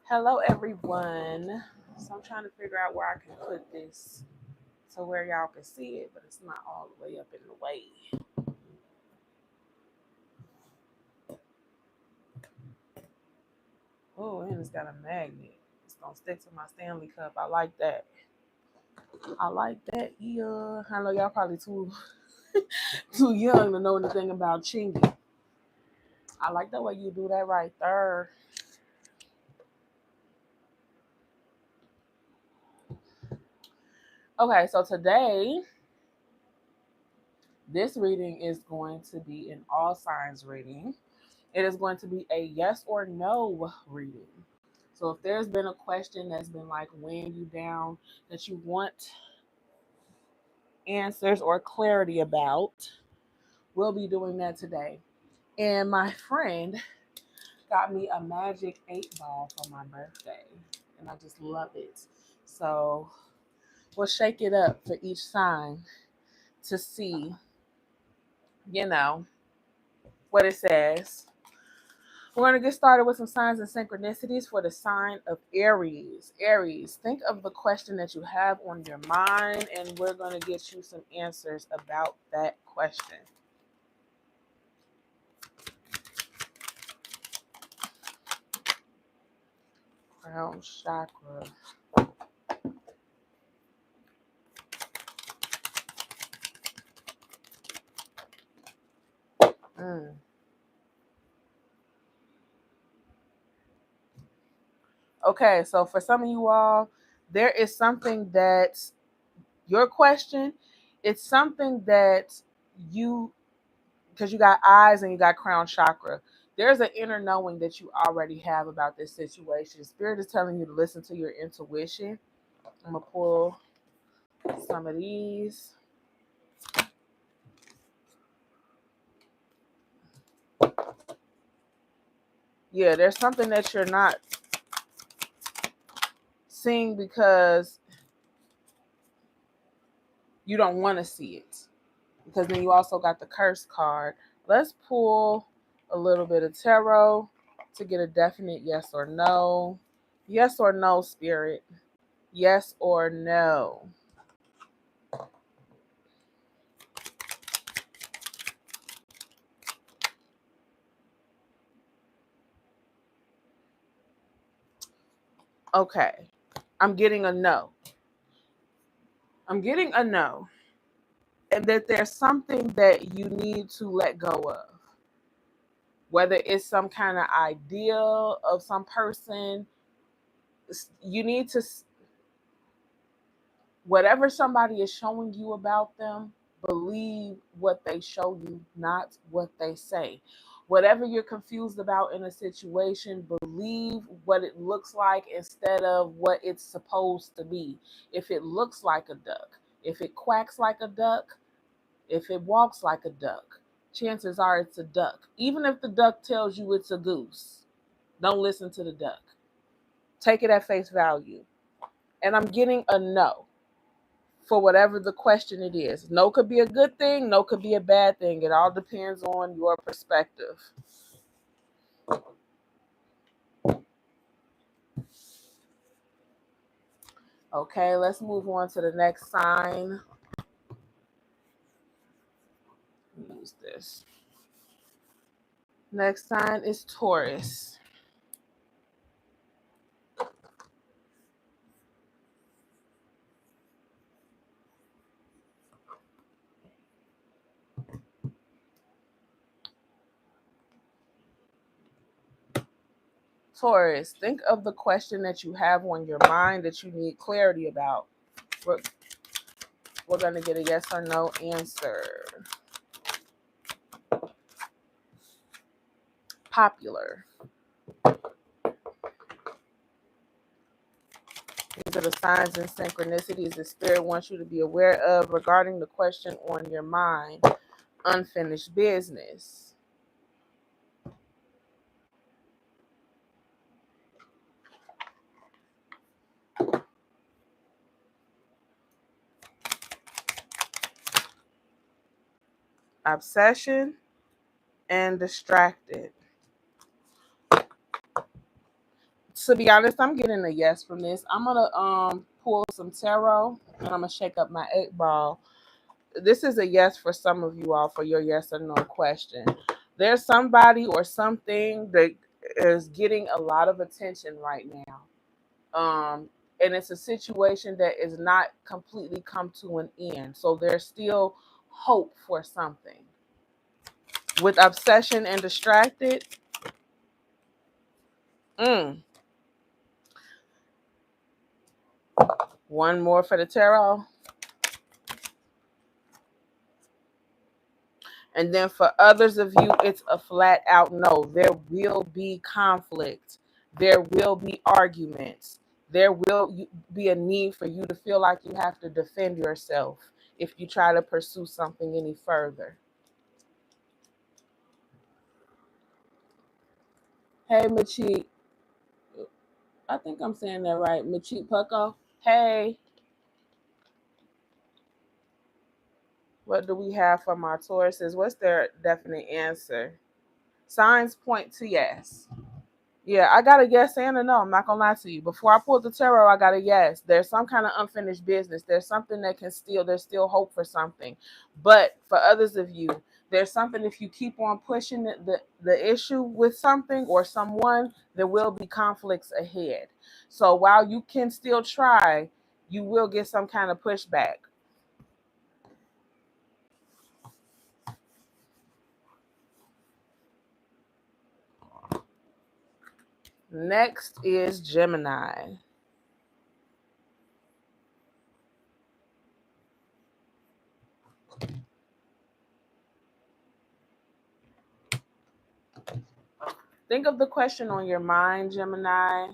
Hello, everyone. So I'm trying to figure out where I can put this so where y'all can see it, but it's not all the way up in the way. Oh, and it's got a magnet. It's gonna stick to my Stanley cup. I like that. I like that. Yeah. I know y'all probably too too young to know anything about chingy. I like the way you do that right there. Okay, so today this reading is going to be an all signs reading. It is going to be a yes or no reading. So if there's been a question that's been like weighing you down that you want answers or clarity about, we'll be doing that today. And my friend got me a magic 8 ball for my birthday, and I just love it. So we'll shake it up for each sign to see, what it says. We're going to get started with some signs and synchronicities for the sign of Aries. Aries, think of the question that you have on your mind, and we're going to get you some answers about that question. Crown chakra. Mm. Okay, so for some of you all, there is something that your question, it's something that you, because you got eyes and you got crown chakra, there's an inner knowing that you already have about this situation. Spirit is telling you to listen to your intuition. I'm going to pull some of these. Yeah, there's something that you're not seeing because you don't want to see it. Because then you also got the curse card. Let's pull a little bit of tarot to get a definite yes or no. Yes or no, Spirit. Yes or no. Okay. I'm getting a no. I'm getting a no. And that there's something that you need to let go of. Whether it's some kind of idea of some person, you need to, whatever somebody is showing you about them, believe what they show you, not what they say. Whatever you're confused about in a situation, believe what it looks like instead of what it's supposed to be. If it looks like a duck, if it quacks like a duck, if it walks like a duck, chances are it's a duck. Even if the duck tells you it's a goose, don't listen to the duck. Take it at face value. And I'm getting a no for whatever the question it is. No could be a good thing, no could be a bad thing. It all depends on your perspective. Okay, let's move on to the next sign. Use this. Next sign is Taurus. Taurus, think of the question that you have on your mind that you need clarity about. We're going to get a yes or no answer. Popular. These are the signs and synchronicities the Spirit wants you to be aware of regarding the question on your mind. Unfinished business. Obsession and distracted. To be honest, I'm getting a yes from this. I'm gonna pull some tarot and I'm gonna shake up my 8-ball. This is a yes for some of you all for your yes or no question. There's somebody or something that is getting a lot of attention right now. And it's a situation that is not completely come to an end. So there's still hope for something. With obsession and distracted, one more for the tarot. And then for others of you, it's a flat out no. There will be conflict. There will be arguments. There will be a need for you to feel like you have to defend yourself if you try to pursue something any further. Hey, Machi. I think I'm saying that right. Machi Pucko. Hey. What do we have for my Tauruses? What's their definite answer? Signs point to yes. Yeah, I got a yes and a no. I'm not gonna lie to you. Before I pulled the tarot, I got a yes. There's some kind of unfinished business. There's something that there's still hope for something. But for others of you, there's something if you keep on pushing the issue with something or someone, there will be conflicts ahead. So while you can still try, you will get some kind of pushback. Next is Gemini. Think of the question on your mind, Gemini,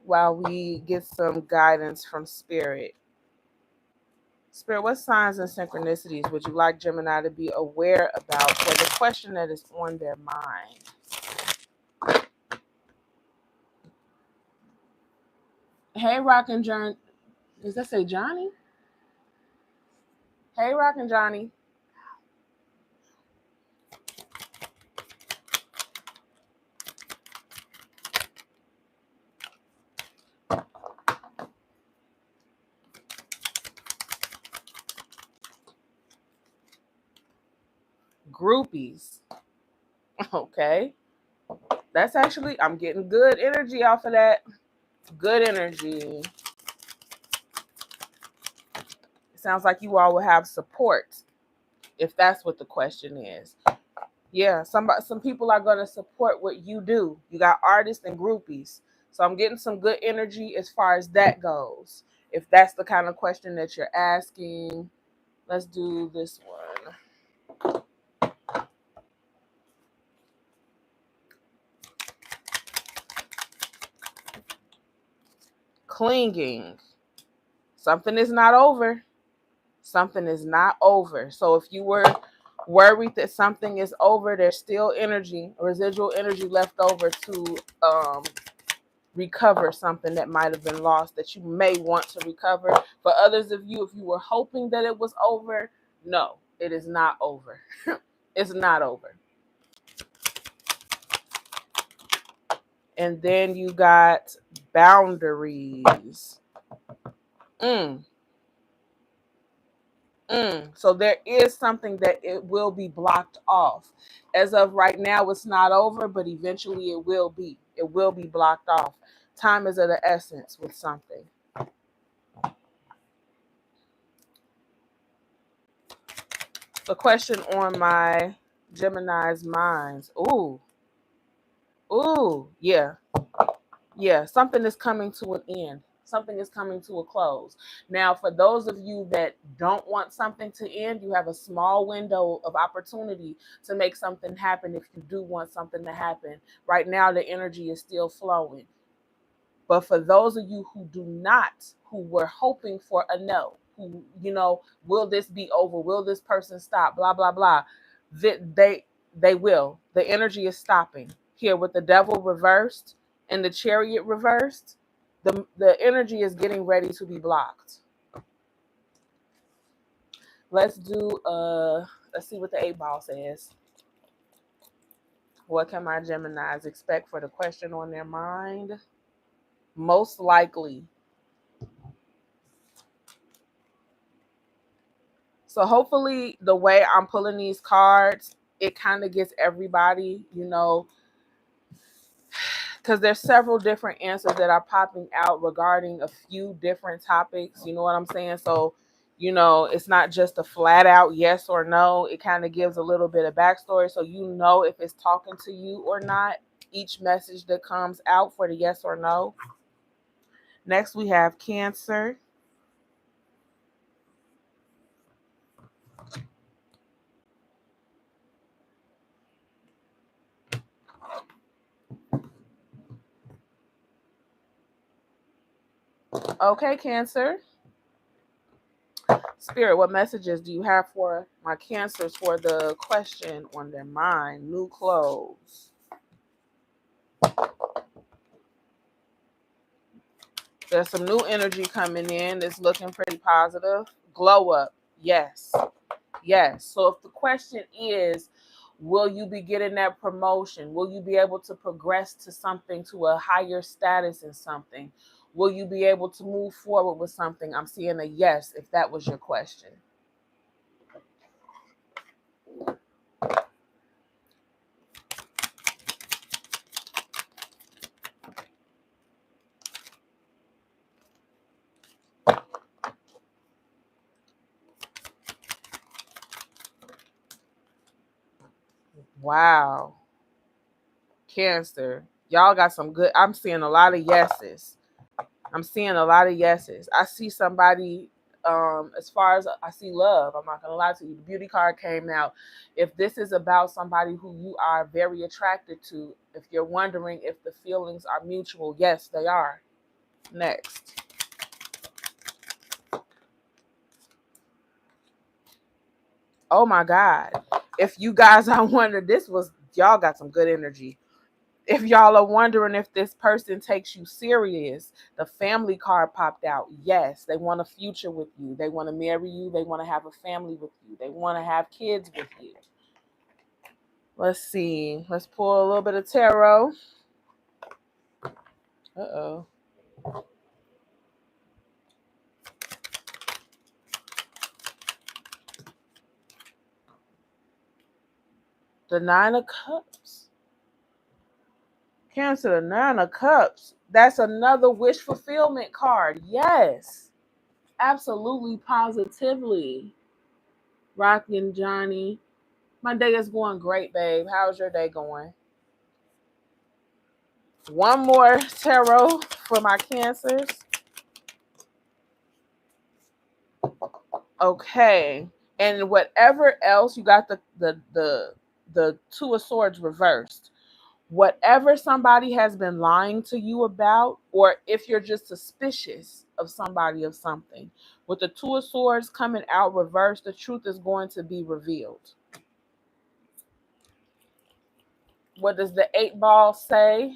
while we get some guidance from Spirit. Spirit, what signs and synchronicities would you like Gemini to be aware about for the question that is on their mind? Hey, Rock and John. Does that say Johnny? Hey, Rock and Johnny. Groupies. Okay. That's actually, I'm getting good energy off of that. Good energy. It sounds like you all will have support, if that's what the question is. Yeah, some people are going to support what you do. You got artists and groupies. So I'm getting some good energy as far as that goes. If that's the kind of question that you're asking, let's do this one. Clinging. Something is not over. Something is not over. So if you were worried that something is over, there's still energy, residual energy left over to recover something that might have been lost that you may want to recover. For others of you, if you were hoping that it was over, no, it is not over. It's not over. And then you got boundaries. So there is something that it will be blocked off. As of right now, it's not over, but eventually it will be. It will be blocked off. Time is of the essence with something. The question on my Gemini's minds. Yeah. Yeah, something is coming to an end. Something is coming to a close. Now, for those of you that don't want something to end, you have a small window of opportunity to make something happen if you do want something to happen. Right now, the energy is still flowing. But for those of you who do not, who were hoping for a no, who, will this be over? Will this person stop? Blah, blah, blah. They will. The energy is stopping. Here with the devil reversed and the chariot reversed, the energy is getting ready to be blocked. Let's see what the 8-ball says. What can my Geminis expect for the question on their mind? Most likely. So hopefully the way I'm pulling these cards, it kind of gets everybody, you know, because there's several different answers that are popping out regarding a few different topics. You know what I'm saying? So, you know, it's not just a flat out yes or no. It kind of gives a little bit of backstory so you know if it's talking to you or not. Each message that comes out for the yes or no. Next, we have Cancer. Okay, Cancer. Spirit, what messages do you have for my Cancers for the question on their mind? New clothes. There's some new energy coming in that's looking pretty positive. Glow up. Yes. Yes. So if the question is, will you be getting that promotion? Will you be able to progress to something, to a higher status in something? Will you be able to move forward with something? I'm seeing a yes if that was your question. Wow. Cancer. Y'all got some good. I'm seeing a lot of yeses. I'm seeing a lot of yeses. I see somebody, as far as I see love, I'm not going to lie to you. The beauty card came out. If this is about somebody who you are very attracted to, if you're wondering if the feelings are mutual, yes, they are. Next. Oh my God. If you guys are wondering, y'all got some good energy. If y'all are wondering if this person takes you serious, the family card popped out. Yes, they want a future with you. They want to marry you. They want to have a family with you. They want to have kids with you. Let's see. Let's pull a little bit of tarot. Uh-oh. The Nine of Cups. Cancer, the Nine of Cups. That's another wish fulfillment card. Yes. Absolutely, positively. Rocky and Johnny. My day is going great, babe. How's your day going? One more tarot for my Cancers. Okay. And whatever else, you got the Two of Swords reversed. Whatever somebody has been lying to you about, or if you're just suspicious of somebody of something, with the Two of Swords coming out reversed, the truth is going to be revealed. What does the 8-ball say?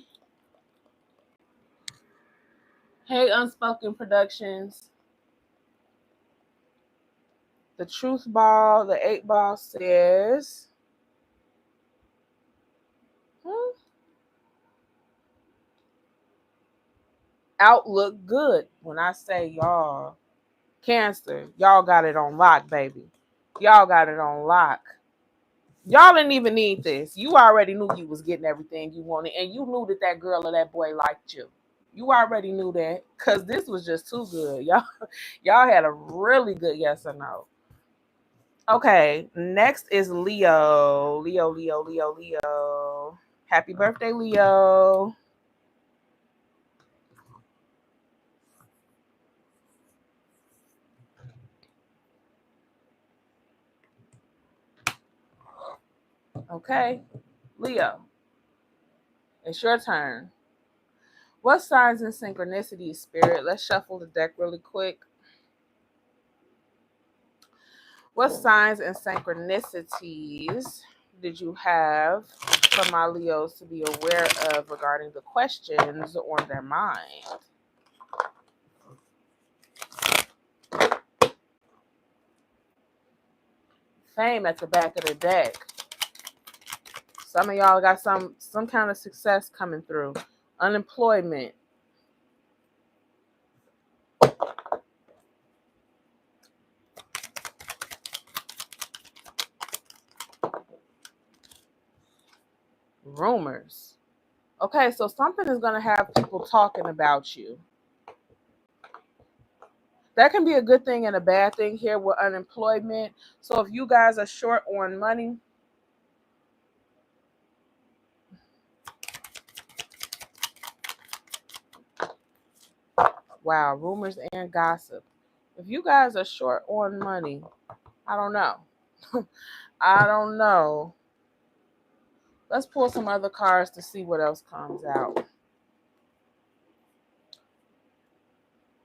Hey, Unspoken Productions. The truth ball, the 8-ball says, outlook good. When I say y'all, Cancer, y'all got it on lock, baby. Y'all got it on lock. Y'all didn't even need this. You already knew you was getting everything you wanted, and you knew that that girl or that boy liked you. You already knew that, because this was just too good. Y'all had a really good yes or no. Okay, next is Leo. Leo. Happy birthday, Leo. Okay, Leo, it's your turn. What signs and synchronicities, Spirit? Let's shuffle the deck really quick. What signs and synchronicities did you have for my Leos to be aware of regarding the questions on their mind? Fame at the back of the deck. Some of y'all got some kind of success coming through. Unemployment. Rumors. Okay, so something is going to have people talking about you. That can be a good thing and a bad thing here with unemployment. So if you guys are short on money, wow, rumors and gossip. If you guys are short on money, I don't know. I don't know. Let's pull some other cards to see what else comes out.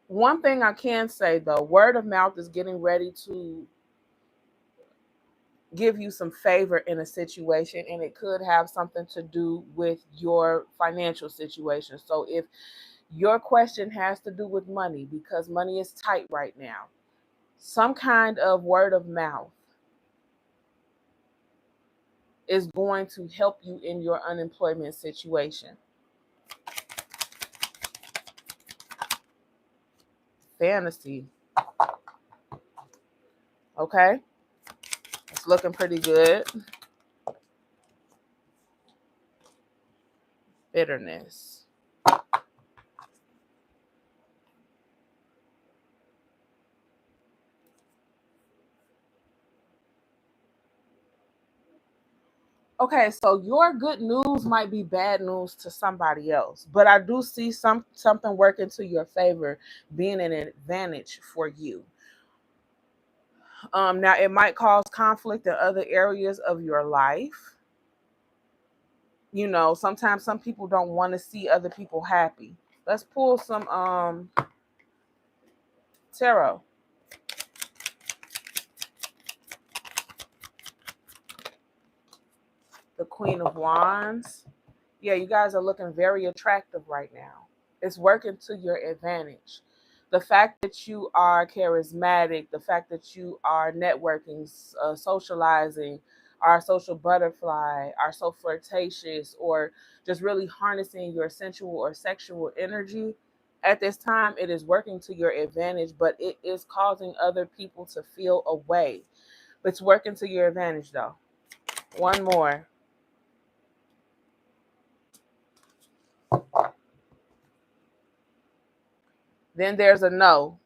One thing I can say though, word of mouth is getting ready to give you some favor in a situation, and it could have something to do with your financial situation. So if your question has to do with money, because money is tight right now, some kind of word of mouth is going to help you in your unemployment situation. Fantasy. Okay. It's looking pretty good. Bitterness. Okay, so your good news might be bad news to somebody else, but I do see something working to your favor, being an advantage for you. Now it might cause conflict in other areas of your life. You know, sometimes some people don't want to see other people happy. Let's pull some tarot. The Queen of Wands. Yeah, you guys are looking very attractive right now. It's working to your advantage. The fact that you are charismatic, the fact that you are networking, socializing, are a social butterfly, are so flirtatious, or just really harnessing your sensual or sexual energy, at this time, it is working to your advantage, but it is causing other people to feel away. But it's working to your advantage, though. One more. Then there's a no.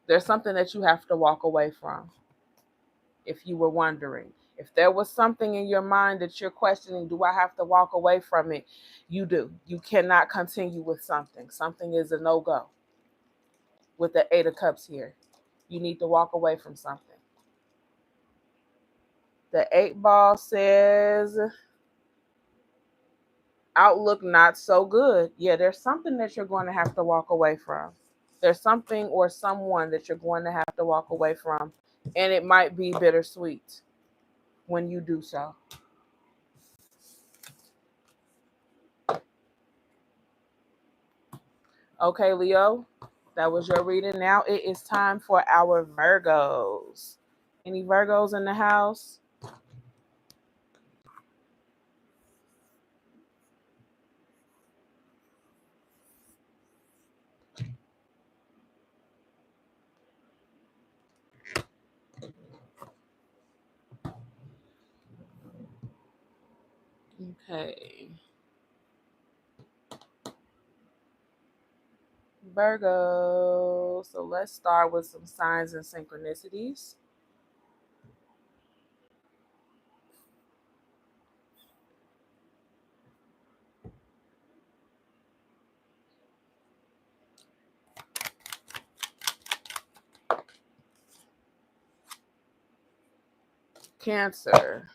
There's something that you have to walk away from. If you were wondering, if there was something in your mind that you're questioning, do I have to walk away from it? You do. You cannot continue with something. Something is a no-go. With the Eight of Cups here, you need to walk away from something. The 8 ball says outlook not so good. Yeah, there's something that you're going to have to walk away from. There's something or someone that you're going to have to walk away from, and it might be bittersweet when you do so. Okay, Leo, that was your reading. Now it is time for our Virgos. Any Virgos in the house? Okay. Virgo. So let's start with some signs and synchronicities. Cancer.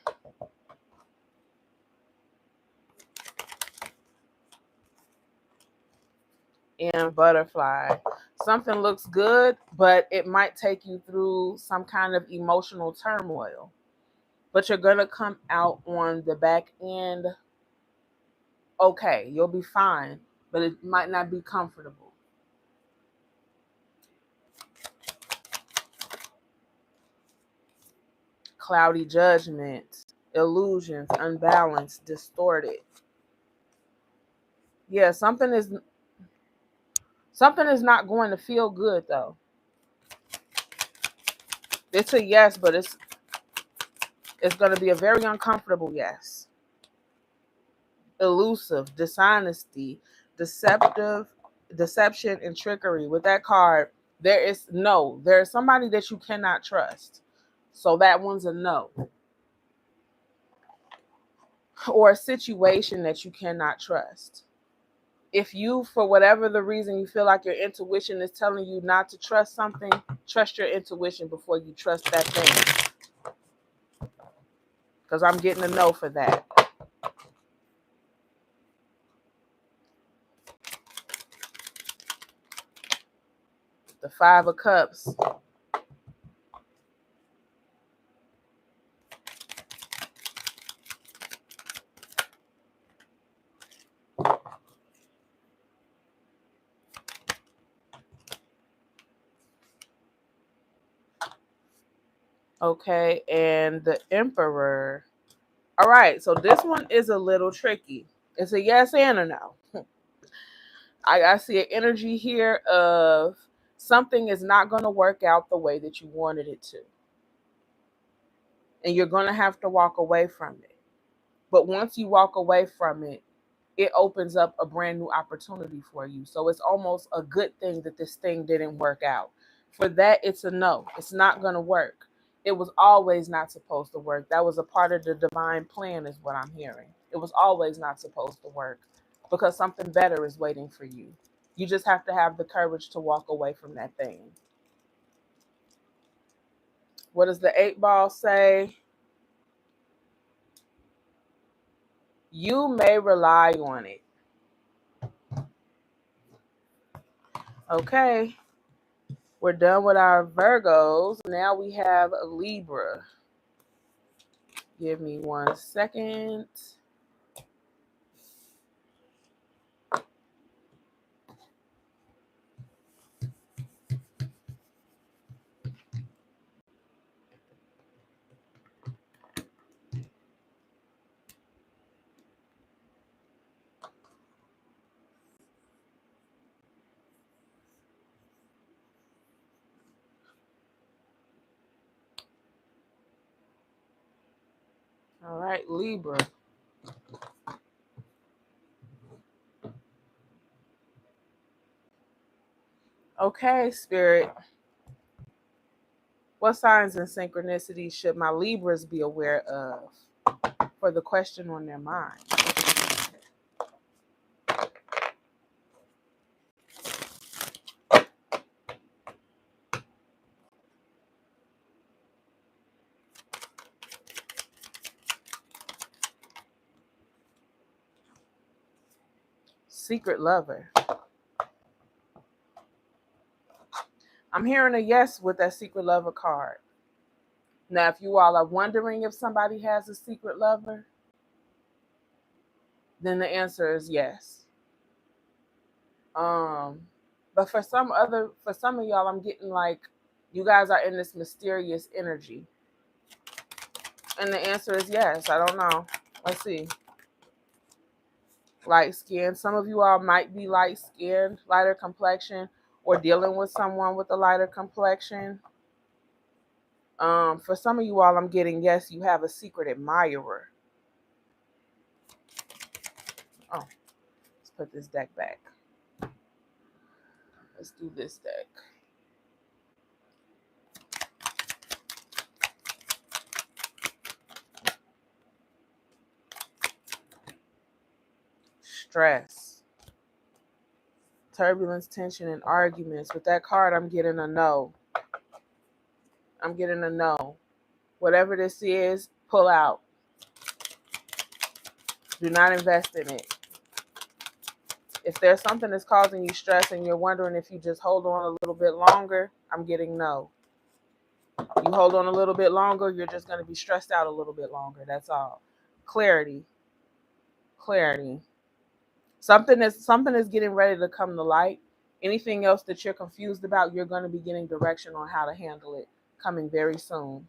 And butterfly. Something looks good, but it might take you through some kind of emotional turmoil. But you're going to come out on the back end okay. You'll be fine, but it might not be comfortable. Cloudy judgment. illusions, unbalanced, distorted. Yeah, something is not going to feel good though. It's a yes, but it's going to be a very uncomfortable yes. Elusive, dishonesty, deception, and trickery. With that card, there's somebody that you cannot trust. So that one's a no. Or a situation that you cannot trust. If you, for whatever the reason, you feel like your intuition is telling you not to trust something, trust your intuition before you trust that thing. Because I'm getting a no for that. The Five of Cups. Okay, and the Emperor. All right, so this one is a little tricky. It's a yes and a no. I see an energy here of something is not going to work out the way that you wanted it to. And you're going to have to walk away from it. But once you walk away from it, it opens up a brand new opportunity for you. So it's almost a good thing that this thing didn't work out. For that, it's a no. It's not going to work. It was always not supposed to work. That was a part of the divine plan is what I'm hearing. It was always not supposed to work because something better is waiting for you. You just have to have the courage to walk away from that thing. What does the 8-ball say? You may rely on it. Okay. We're done with our Virgos. Now we have a Libra. Give me 1 second. All right, Libra. Okay, Spirit. What signs and synchronicities should my Libras be aware of for the question on their mind? Secret lover. I'm hearing a yes with that secret lover card. Now, if you all are wondering if somebody has a secret lover, then the answer is yes. But for some of y'all, I'm getting like you guys are in this mysterious energy. And the answer is yes. I don't know. Let's see. Light skin. Some of you all might be light skinned, lighter complexion, or dealing with someone with a lighter complexion. For some of you all, I'm getting yes, you have a secret admirer. Oh, let's put this deck back. Let's do this deck. Stress, turbulence, tension, and arguments. With that card, I'm getting a no. I'm getting a no. Whatever this is, pull out. Do not invest in it. If there's something that's causing you stress and you're wondering if you just hold on a little bit longer, I'm getting no. You hold on a little bit longer, you're just going to be stressed out a little bit longer. That's all. Clarity. Something is getting ready to come to light. Anything else that you're confused about, you're going to be getting direction on how to handle it coming very soon.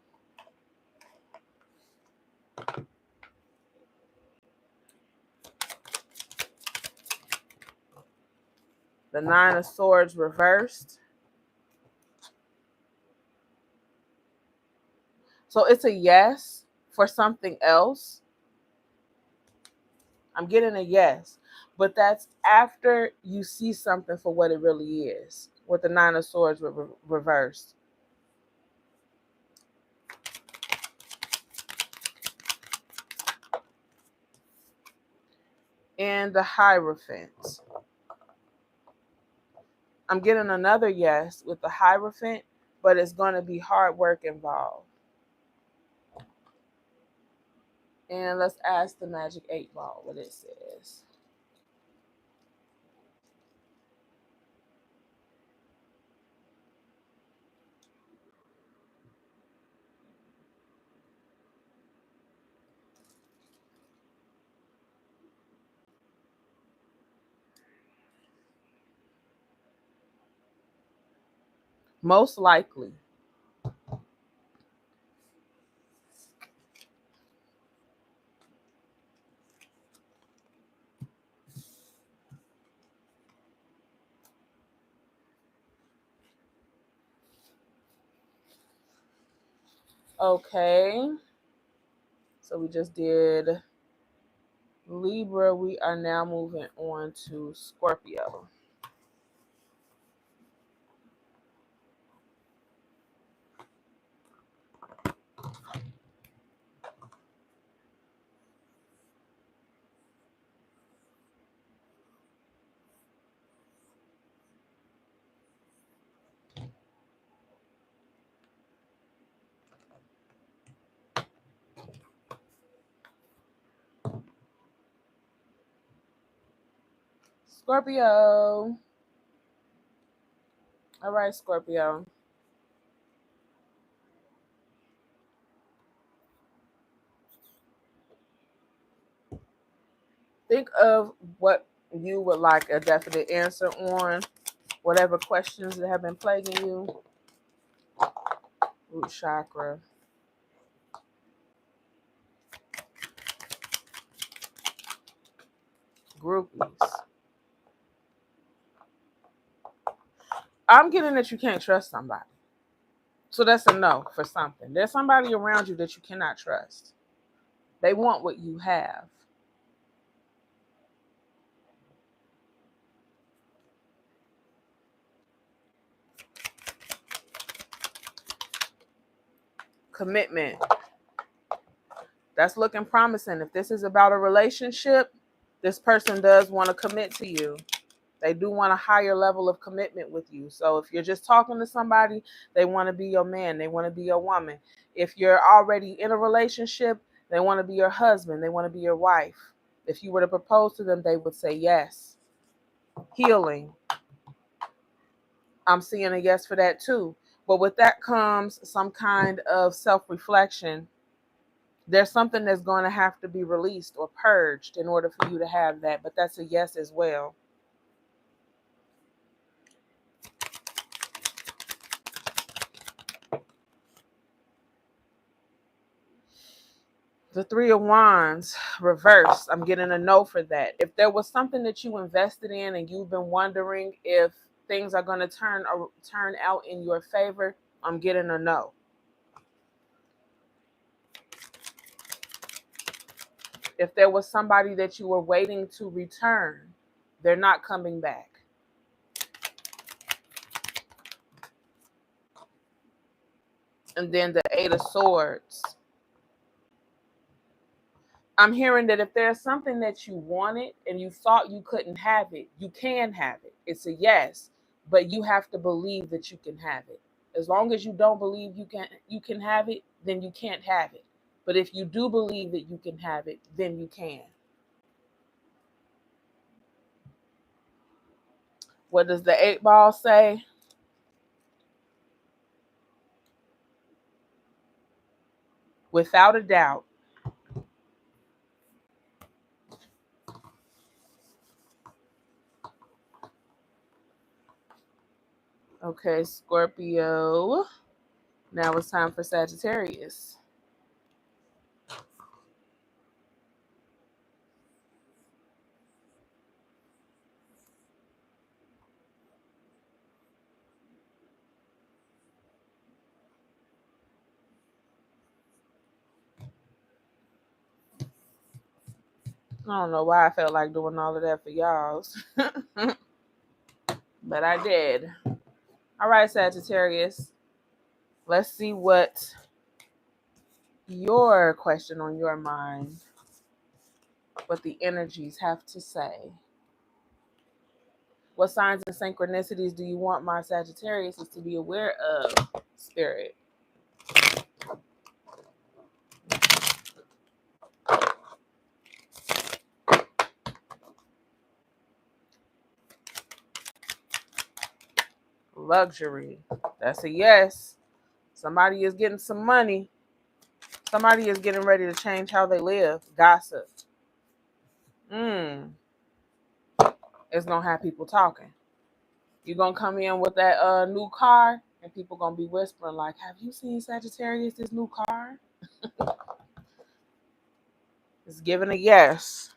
The Nine of Swords reversed. So it's a yes for something else. I'm getting a yes. But that's after you see something for what it really is. With the Nine of Swords reversed. And the Hierophant. I'm getting another yes with the Hierophant, but it's going to be hard work involved. And let's ask the Magic 8 Ball what it says. Most likely. Okay. So we just did Libra. We are now moving on to Scorpio. Scorpio. All right, Scorpio. Think of what you would like a definite answer on, whatever questions that have been plaguing you. Root chakra. Groupies. I'm getting that you can't trust somebody. So that's a no for something. There's somebody around you that you cannot trust. They want what you have. Commitment. That's looking promising. If this is about a relationship, this person does want to commit to you. They do want a higher level of commitment with you. So if you're just talking to somebody, they want to be your man. They want to be your woman. If you're already in a relationship, they want to be your husband. They want to be your wife. If you were to propose to them, they would say yes. Healing. I'm seeing a yes for that too. But with that comes some kind of self-reflection. There's something that's going to have to be released or purged in order for you to have that. But that's a yes as well. The Three of Wands, reverse. I'm getting a no for that. If there was something that you invested in and you've been wondering if things are going to turn out in your favor, I'm getting a no. If there was somebody that you were waiting to return, they're not coming back. And then the Eight of Swords. I'm hearing that if there's something that you wanted and you thought you couldn't have it, you can have it. It's a yes, but you have to believe that you can have it. As long as you don't believe you can have it, then you can't have it. But if you do believe that you can have it, then you can. What does the 8 Ball say? Without a doubt. Okay, Scorpio. Now it's time for Sagittarius. I don't know why I felt like doing all of that for y'all. But I did. All right, Sagittarius. Let's see what your question on your mind, what the energies have to say. What signs and synchronicities do you want my Sagittarius to be aware of, Spirit? Luxury. That's a yes. Somebody is getting some money. Somebody is getting ready to change how they live. Gossip. It's going to have people talking. You're going to come in with that new car, and people going to be whispering like, have you seen Sagittarius, this new car? It's giving a yes.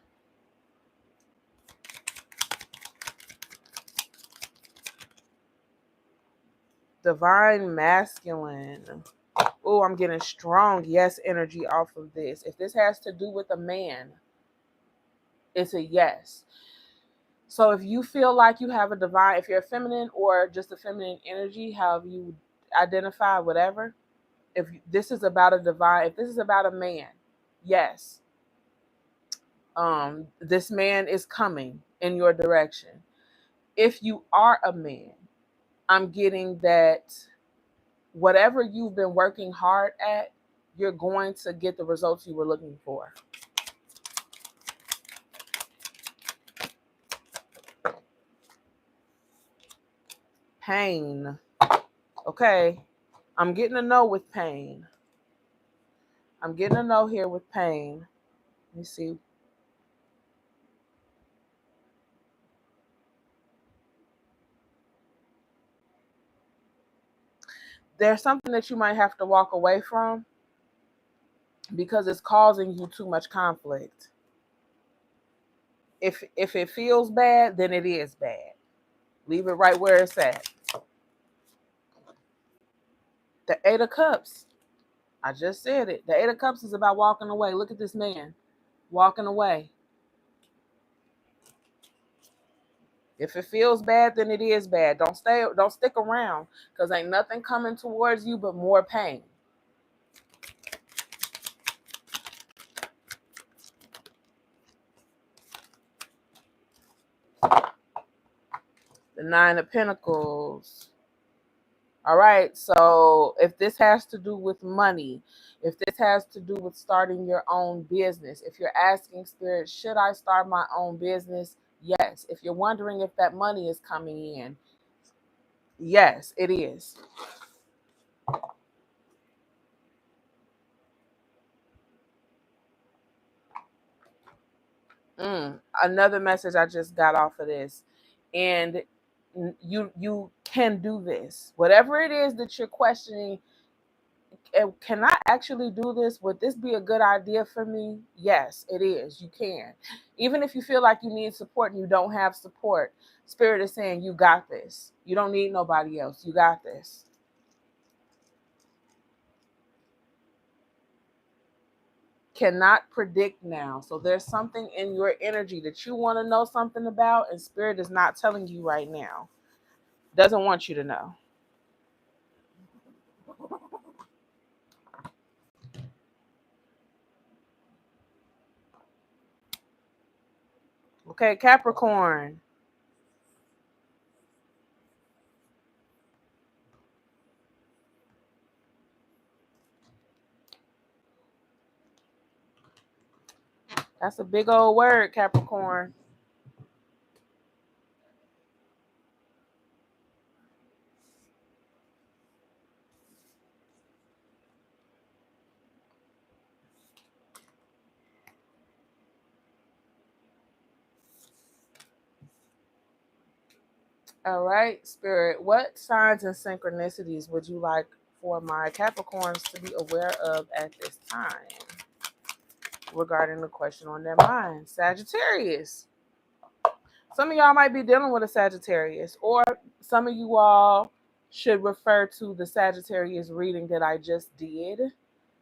Divine masculine. Oh, I'm getting strong yes energy off of this. If this has to do with a man, it's a yes. So if you feel like you have a divine, if you're a feminine or just a feminine energy, however you identify, whatever, if this is about a divine, if this is about a man, yes. This man is coming in your direction. If you are a man, I'm getting that whatever you've been working hard at, you're going to get the results you were looking for. Pain. Okay. I'm getting a no with pain. I'm getting a no here with pain. Let me see. There's something that you might have to walk away from because it's causing you too much conflict. If it feels bad, then it is bad. Leave it right where it's at. The Eight of Cups. I just said it. The Eight of Cups is about walking away. Look at this man walking away. If it feels bad, then it is bad. Don't stick around because ain't nothing coming towards you but more pain. The Nine of Pentacles. All right, so if this has to do with money, if this has to do with starting your own business, if you're asking Spirit, should I start my own business? Yes. If you're wondering if that money is coming in, yes, it is. Another message I just got off of this. And you can do this. Whatever it is that you're questioning, can I actually do this? Would this be a good idea for me? Yes, it is. You can. Even if you feel like you need support and you don't have support, Spirit is saying you got this. You don't need nobody else. You got this. Cannot predict now. So there's something in your energy that you want to know something about, and Spirit is not telling you right now. Doesn't want you to know. Okay, Capricorn. That's a big old word, Capricorn. All right, Spirit. What signs and synchronicities would you like for my Capricorns to be aware of at this time regarding the question on their mind? Sagittarius. Some of y'all might be dealing with a Sagittarius, or some of you all should refer to the Sagittarius reading that I just did.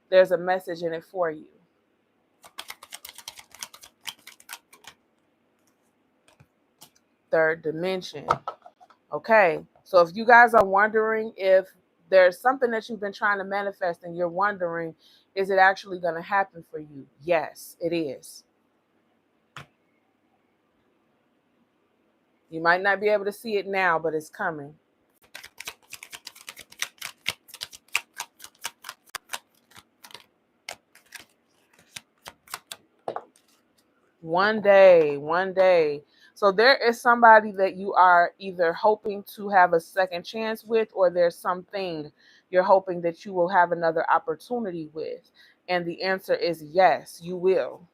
There's a message in it for you. third dimension. Okay, so if you guys are wondering if there's something that you've been trying to manifest and you're wondering, is it actually going to happen for you? Yes, it is. You might not be able to see it now, but it's coming. One day, one day. So there is somebody that you are either hoping to have a second chance with, or there's something you're hoping that you will have another opportunity with. And the answer is yes, you will.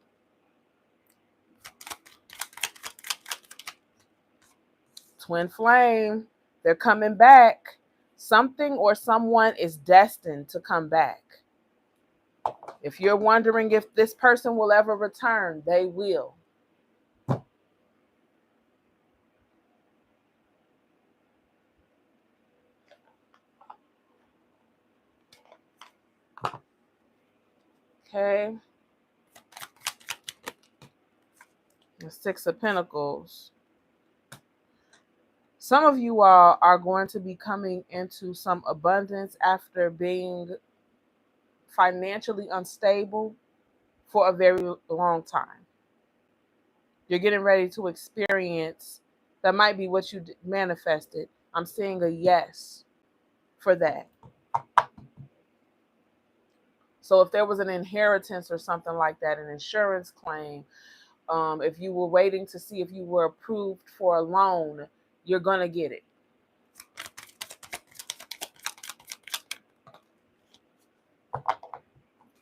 Twin flame, they're coming back. Something or someone is destined to come back. If you're wondering if this person will ever return, they will. Okay. The Six of Pentacles. Some of you all are going to be coming into some abundance after being financially unstable for a very long time. You're getting ready to experience, that might be what you manifested. I'm seeing a yes for that. So if there was an inheritance or something like that, an insurance claim, if you were waiting to see if you were approved for a loan, you're going to get it.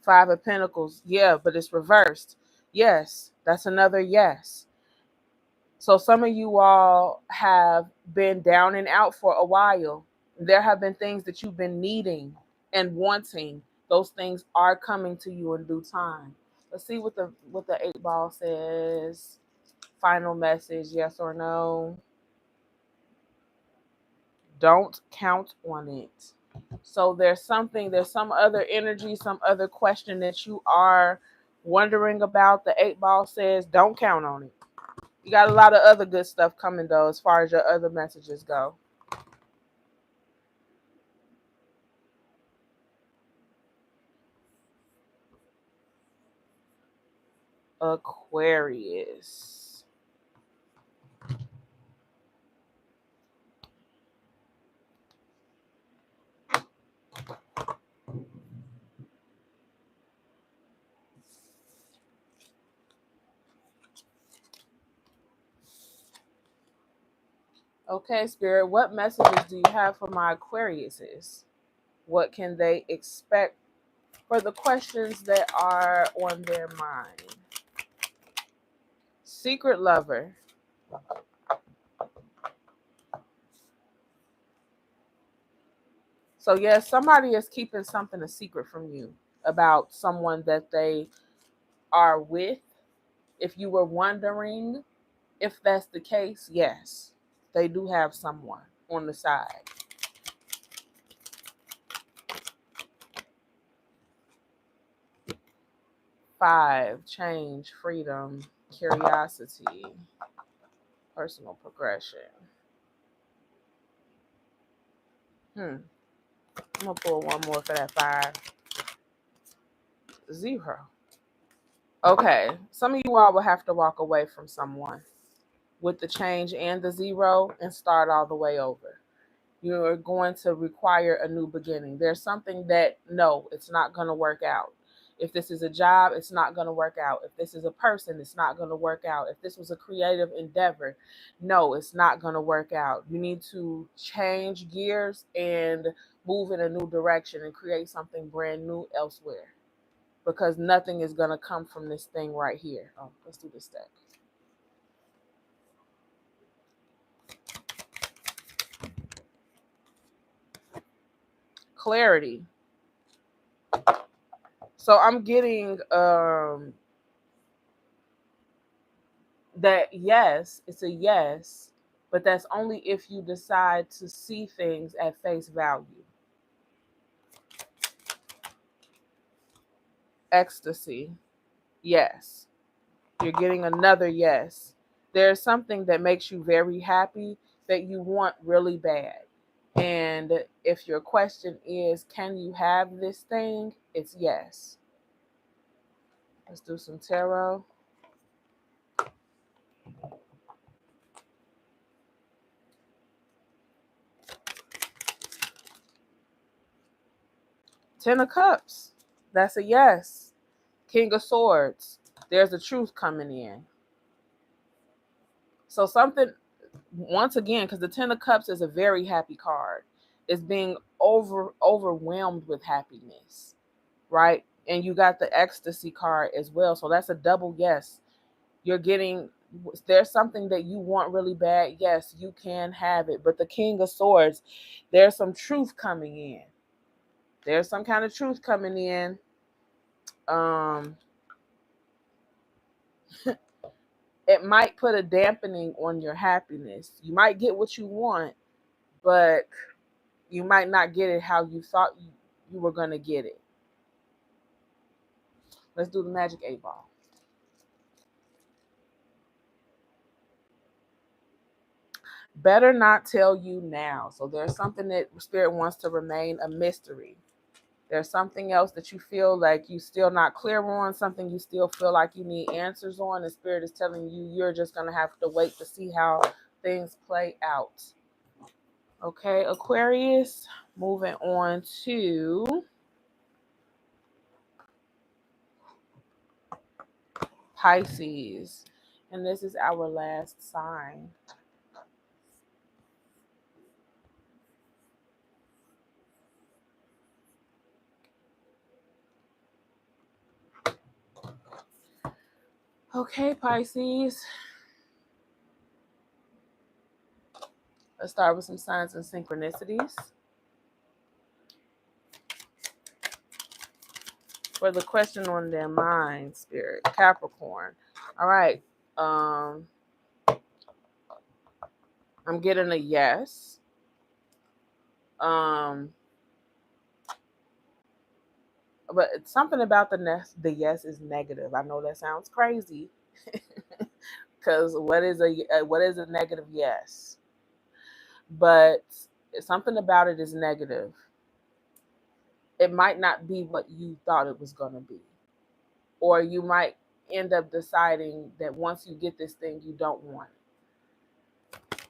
Five of Pentacles. Yeah, but it's reversed. Yes, that's another yes. So some of you all have been down and out for a while. There have been things that you've been needing and wanting. Those things are coming to you in due time. Let's see what the 8-ball says. Final message, yes or no. Don't count on it. So there's some other energy, some other question that you are wondering about. The 8-ball says don't count on it. You got a lot of other good stuff coming though, as far as your other messages go. Aquarius. Okay, Spirit, what messages do you have for my Aquariuses? What can they expect for the questions that are on their mind? Secret lover. So yes, somebody is keeping something a secret from you about someone that they are with. If you were wondering if that's the case, yes, they do have someone on the side. Five, change, freedom, curiosity, personal progression. I'm gonna pull one more for that 5. 0. Okay, some of you all will have to walk away from someone with the change and the 0 and start all the way over. You're going to require a new beginning. There's something that, no, it's not going to work out. If this is a job, it's not going to work out. If this is a person, it's not going to work out. If this was a creative endeavor, no, it's not going to work out. You need to change gears and move in a new direction and create something brand new elsewhere, because nothing is going to come from this thing right here. Oh, let's do this deck. Clarity. So I'm getting that yes, it's a yes, but that's only if you decide to see things at face value. Ecstasy. Yes. You're getting another yes. There's something that makes you very happy that you want really bad. And if your question is, can you have this thing? It's yes. Let's do some tarot. Ten of Cups. That's a yes. King of Swords. There's the truth coming in. So something, once again, because the Ten of Cups is a very happy card. It's being overwhelmed with happiness, right? And you got the ecstasy card as well. So that's a double yes. You're getting, there's something that you want really bad. Yes, you can have it. But the King of Swords, there's some truth coming in. There's some kind of truth coming in. It might put a dampening on your happiness. You might get what you want, but you might not get it how you thought you were going to get it. Let's do the Magic 8 Ball. Better not tell you now. So there's something that Spirit wants to remain a mystery. There's something else that you feel like you still not clear on, something you still feel like you need answers on. The Spirit is telling you you're just going to have to wait to see how things play out. Okay, Aquarius, moving on to Pisces. And this is our last sign. Okay, Pisces. Let's start with some signs and synchronicities. For the question on their mind, Spirit, Capricorn. All right. I'm getting a yes. But it's something about the yes is negative. I know that sounds crazy, because what is a negative yes? But something about it is negative. It might not be what you thought it was going to be, or you might end up deciding that once you get this thing, you don't want it.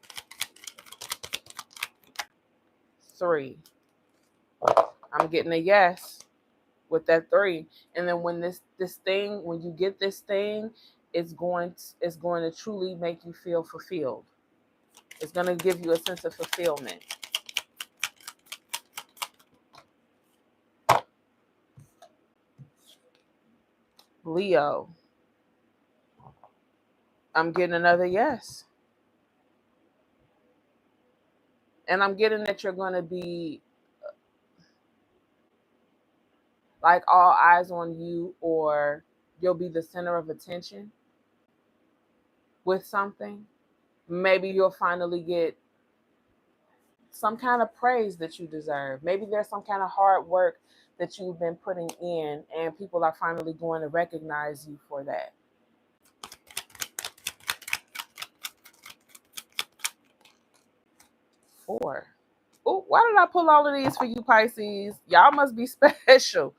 3. I'm getting a yes with that 3. And then when when you get this thing, it's going to truly make you feel fulfilled. It's going to give you a sense of fulfillment. Leo, I'm getting another yes. And I'm getting that you're going to be like all eyes on you, or you'll be the center of attention with something. Maybe you'll finally get some kind of praise that you deserve. Maybe there's some kind of hard work that you've been putting in, and people are finally going to recognize you for that. Four. Oh, why did I pull all of these for you, Pisces? Y'all must be special.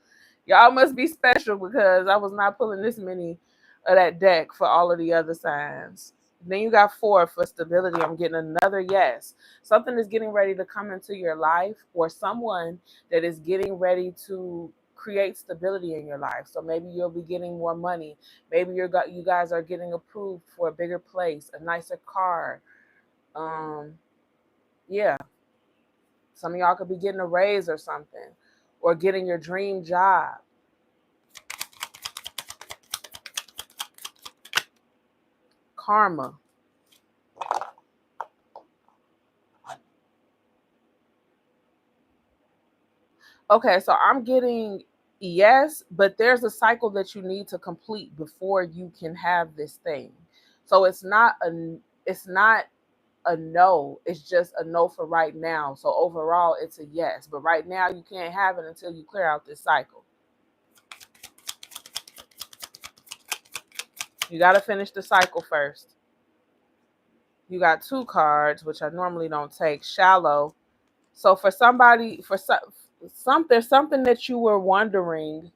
Y'all must be special, because I was not pulling this many of that deck for all of the other signs. Then you got 4 for stability. I'm getting another yes. Something is getting ready to come into your life, or someone that is getting ready to create stability in your life. So maybe you'll be getting more money. Maybe you guys are getting approved for a bigger place, a nicer car. Yeah. Some of y'all could be getting a raise or something, or getting your dream job. Karma. Okay, so I'm getting yes, but there's a cycle that you need to complete before you can have this thing. So it's not a no, it's just a no for right now. So overall it's a yes, but right now you can't have it until you clear out this cycle. You got to finish the cycle first. You got 2 cards, which I normally don't take. Shallow. So for somebody, for there's something that you were wondering.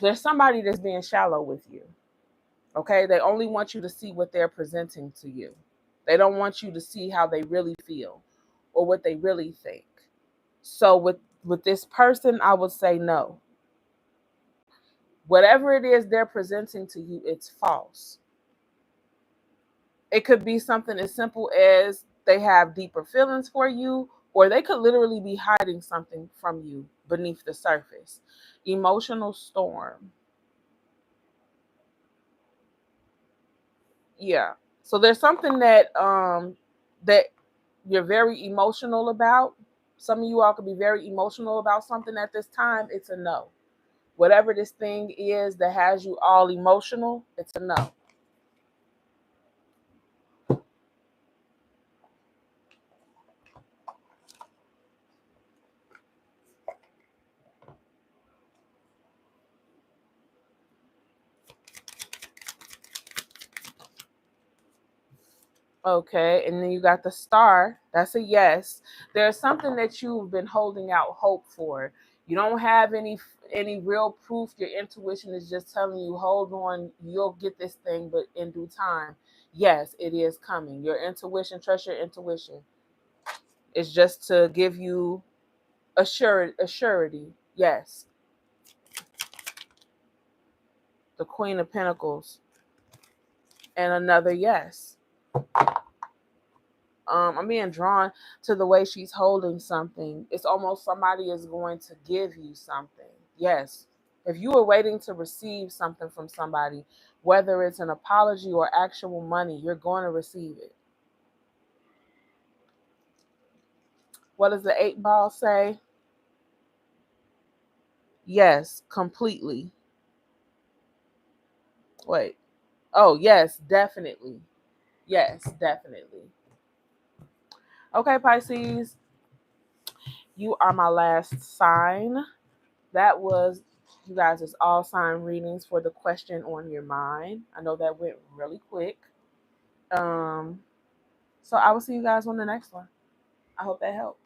There's somebody that's being shallow with you. Okay? They only want you to see what they're presenting to you. They don't want you to see how they really feel or what they really think. So with this person, I would say no. Whatever it is they're presenting to you, it's false. It could be something as simple as they have deeper feelings for you, or they could literally be hiding something from you beneath the surface. Emotional storm. Yeah. So there's something that you're very emotional about. Some of you all could be very emotional about something at this time. It's a no. Whatever this thing is that has you all emotional, it's a no. Okay, and then you got the star. That's a yes. There's something that you've been holding out hope for. You don't have any real proof. Your intuition is just telling you, hold on, you'll get this thing, but in due time. Yes, it is coming. Your intuition, trust your intuition. It's just to give you a surety. Yes. The Queen of Pentacles. And another yes. I'm being drawn to the way she's holding something. It's almost somebody is going to give you something. Yes. If you were waiting to receive something from somebody, whether it's an apology or actual money, you're going to receive it. What does the 8 ball say? Yes, completely. Wait. Oh, yes, definitely. Yes, definitely. Okay, Pisces, you are my last sign. That was you guys' all sign readings for the question on your mind. I know that went really quick. So I will see you guys on the next one. I hope that helped.